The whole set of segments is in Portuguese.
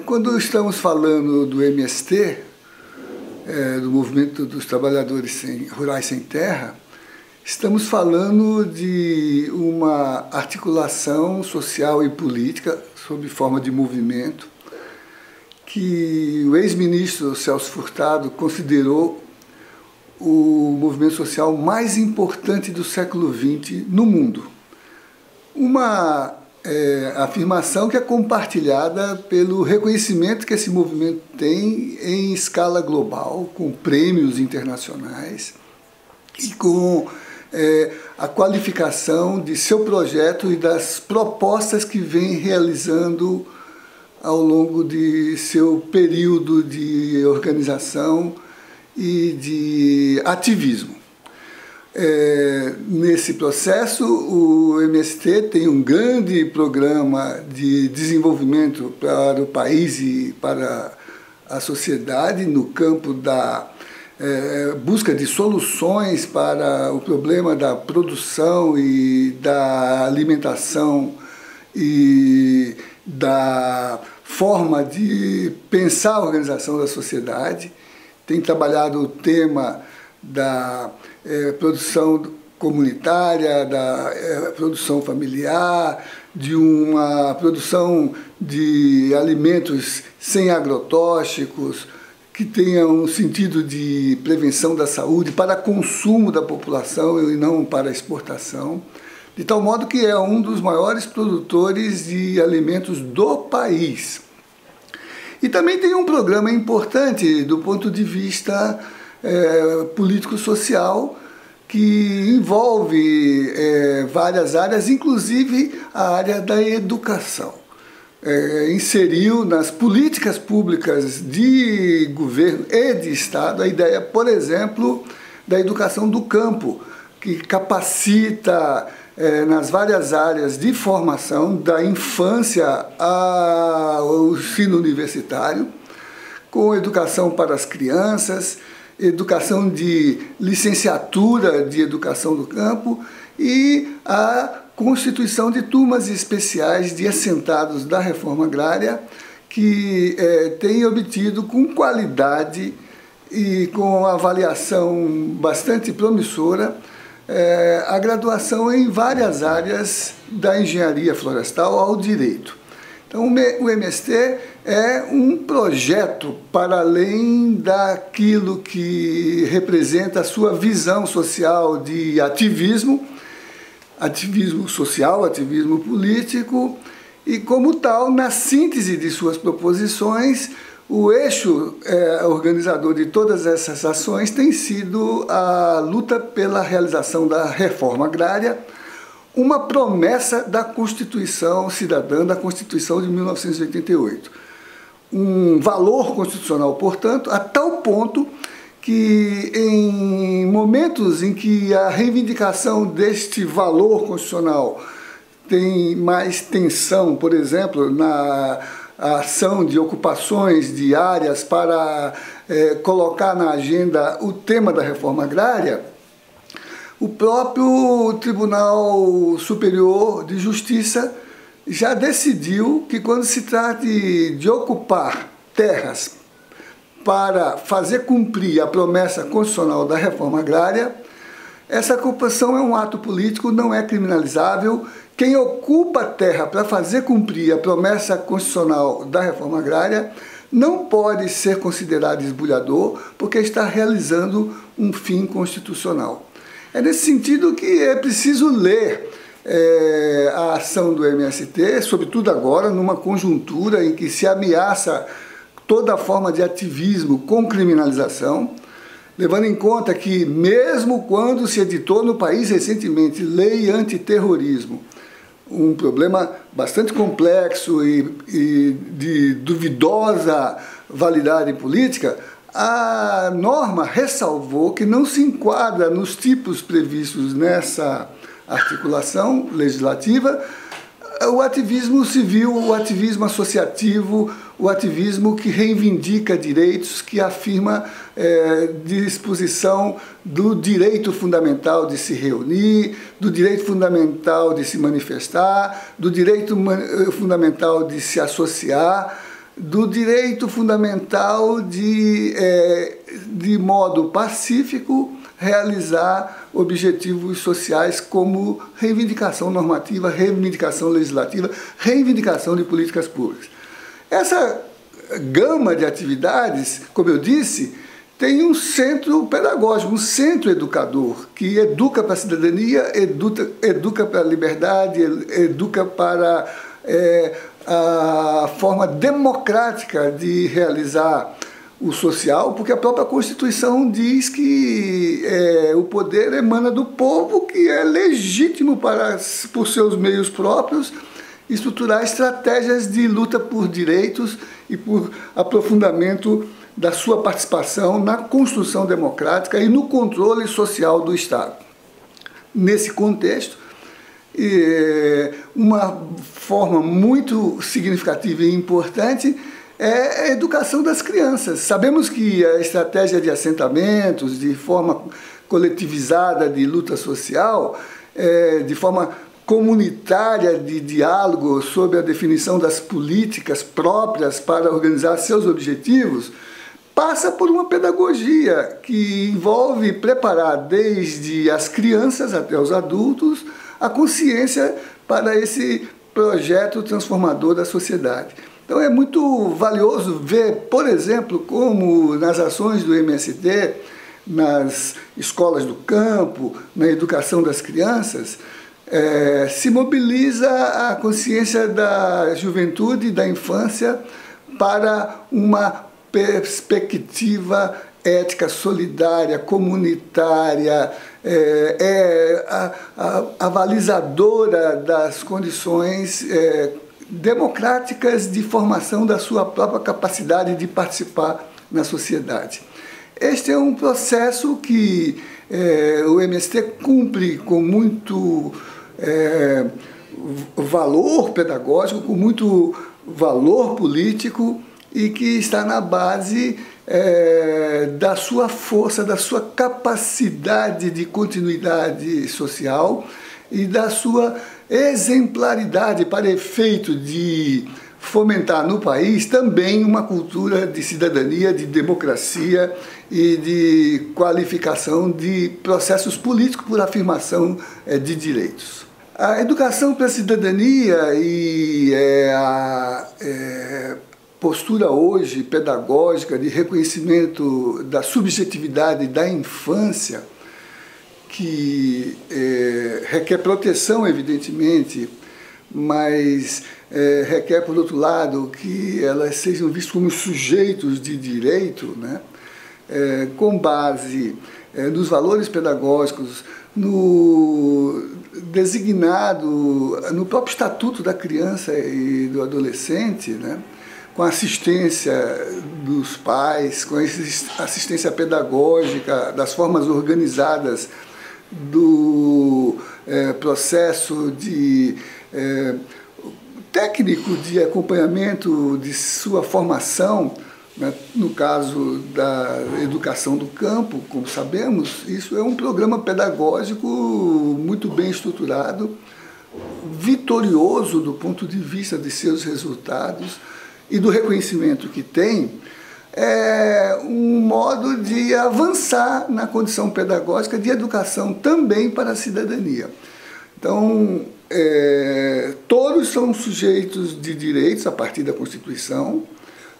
Quando estamos falando do MST, do Movimento dos Trabalhadores Rurais Sem Terra, estamos falando de uma articulação social e política sob forma de movimento que o ex-ministro Celso Furtado considerou o movimento social mais importante do século XX no mundo. Uma afirmação que é compartilhada pelo reconhecimento que esse movimento tem em escala global, com prêmios internacionais e com a qualificação de seu projeto e das propostas que vem realizando ao longo de seu período de organização e de ativismo. Nesse processo, o MST tem um grande programa de desenvolvimento para o país e para a sociedade no campo da busca de soluções para o problema da produção e da alimentação e da forma de pensar a organização da sociedade. Tem trabalhado o tema da produção comunitária, da produção familiar, de uma produção de alimentos sem agrotóxicos, que tenha um sentido de prevenção da saúde para consumo da população e não para exportação, de tal modo que é um dos maiores produtores de alimentos do país. E também tem um programa importante do ponto de vista político-social, que envolve várias áreas, inclusive a área da educação. Inseriu nas políticas públicas de governo e de Estado a ideia, por exemplo, da educação do campo, que capacita nas várias áreas de formação, da infância ao ensino universitário, com educação para as crianças, educação de licenciatura de educação do campo e a constituição de turmas especiais de assentados da reforma agrária que tem obtido com qualidade e com avaliação bastante promissora a graduação em várias áreas da engenharia florestal ao direito. Então, o MST é um projeto para além daquilo que representa a sua visão social de ativismo social, ativismo político, e como tal, na síntese de suas proposições, o eixo organizador de todas essas ações tem sido a luta pela realização da reforma agrária, uma promessa da Constituição Cidadã, da Constituição de 1988. Um valor constitucional, portanto, a tal ponto que em momentos em que a reivindicação deste valor constitucional tem mais tensão, por exemplo, na ação de ocupações de áreas para colocar na agenda o tema da reforma agrária, o próprio Tribunal Superior de Justiça já decidiu que quando se trata de ocupar terras para fazer cumprir a promessa constitucional da reforma agrária, essa ocupação é um ato político, não é criminalizável. Quem ocupa a terra para fazer cumprir a promessa constitucional da reforma agrária não pode ser considerado esbulhador, porque está realizando um fim constitucional. É nesse sentido que é preciso ler a ação do MST, sobretudo agora, numa conjuntura em que se ameaça toda forma de ativismo com criminalização, levando em conta que, mesmo quando se editou no país recentemente lei antiterrorismo, um problema bastante complexo e de duvidosa validade política, a norma ressalvou que não se enquadra nos tipos previstos nessa articulação legislativa o ativismo civil, o ativismo associativo, o ativismo que reivindica direitos, que afirma disposição do direito fundamental de se reunir, do direito fundamental de se manifestar, do direito fundamental de se associar, do direito fundamental de modo pacífico, realizar objetivos sociais como reivindicação normativa, reivindicação legislativa, reivindicação de políticas públicas. Essa gama de atividades, como eu disse, tem um centro pedagógico, um centro educador, que educa para a cidadania, educa para a liberdade, educa para a forma democrática de realizar o social, porque a própria Constituição diz que o poder emana do povo, que é legítimo para, por seus meios próprios, estruturar estratégias de luta por direitos e por aprofundamento da sua participação na construção democrática e no controle social do Estado. Nesse contexto, uma forma muito significativa e importante é a educação das crianças. Sabemos que a estratégia de assentamentos, de forma coletivizada de luta social, de forma comunitária de diálogo sobre a definição das políticas próprias para organizar seus objetivos, passa por uma pedagogia que envolve preparar desde as crianças até os adultos a consciência para esse projeto transformador da sociedade. Então é muito valioso ver, por exemplo, como nas ações do MST, nas escolas do campo, na educação das crianças, se mobiliza a consciência da juventude e da infância para uma perspectiva ética, solidária, comunitária, a balizadora das condições democráticas de formação da sua própria capacidade de participar na sociedade. Este é um processo que o MST cumpre com muito valor pedagógico, com muito valor político e que está na base da sua força, da sua capacidade de continuidade social e da sua exemplaridade para efeito de fomentar no país também uma cultura de cidadania, de democracia e de qualificação de processos políticos por afirmação de direitos. A educação para a cidadania e a postura hoje pedagógica de reconhecimento da subjetividade da infância, que requer proteção, evidentemente, mas requer, por outro lado, que elas sejam vistas como sujeitos de direito, né? Com base nos valores pedagógicos, no designado, no próprio Estatuto da Criança e do Adolescente, né? Com a assistência dos pais, com a assistência pedagógica, das formas organizadas do processo de técnico de acompanhamento de sua formação, né? No caso da educação do campo, como sabemos, isso é um programa pedagógico muito bem estruturado, vitorioso do ponto de vista de seus resultados e do reconhecimento que tem, é um modo de avançar na condição pedagógica de educação também para a cidadania. Então, todos são sujeitos de direitos a partir da Constituição,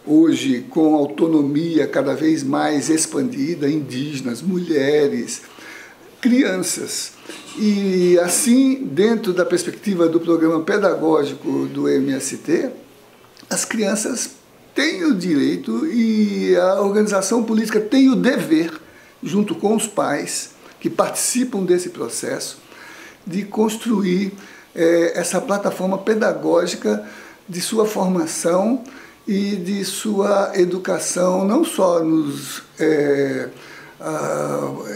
hoje com autonomia cada vez mais expandida, indígenas, mulheres, crianças. E assim, dentro da perspectiva do programa pedagógico do MST, as crianças têm o direito e a organização política tem o dever, junto com os pais que participam desse processo, de construir essa plataforma pedagógica de sua formação e de sua educação, não só nos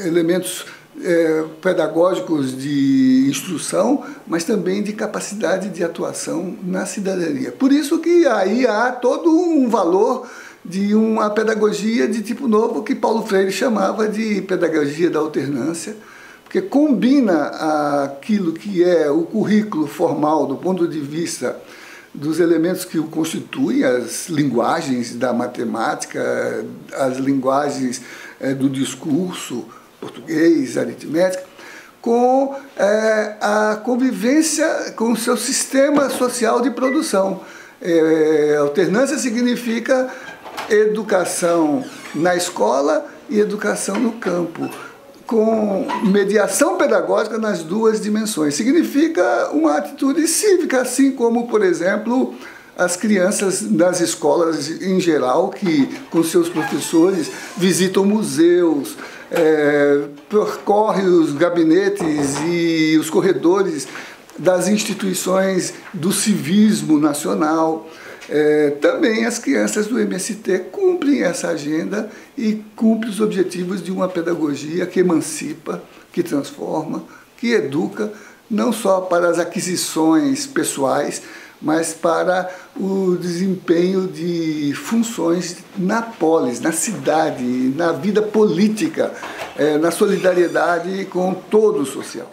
elementos pedagógicos de instrução, mas também de capacidade de atuação na cidadania. Por isso que aí há todo um valor de uma pedagogia de tipo novo que Paulo Freire chamava de pedagogia da alternância, porque combina aquilo que é o currículo formal do ponto de vista dos elementos que o constituem, as linguagens da matemática, as linguagens do discurso, português, aritmética, com a convivência com o seu sistema social de produção. Alternância significa educação na escola e educação no campo, com mediação pedagógica nas duas dimensões. Significa uma atitude cívica, assim como, por exemplo, as crianças das escolas em geral, que com seus professores visitam museus, percorrem os gabinetes e os corredores das instituições do civismo nacional. Também as crianças do MST cumprem essa agenda e cumprem os objetivos de uma pedagogia que emancipa, que transforma, que educa, não só para as aquisições pessoais, mas para o desempenho de funções na polis, na cidade, na vida política, na solidariedade com todo o social.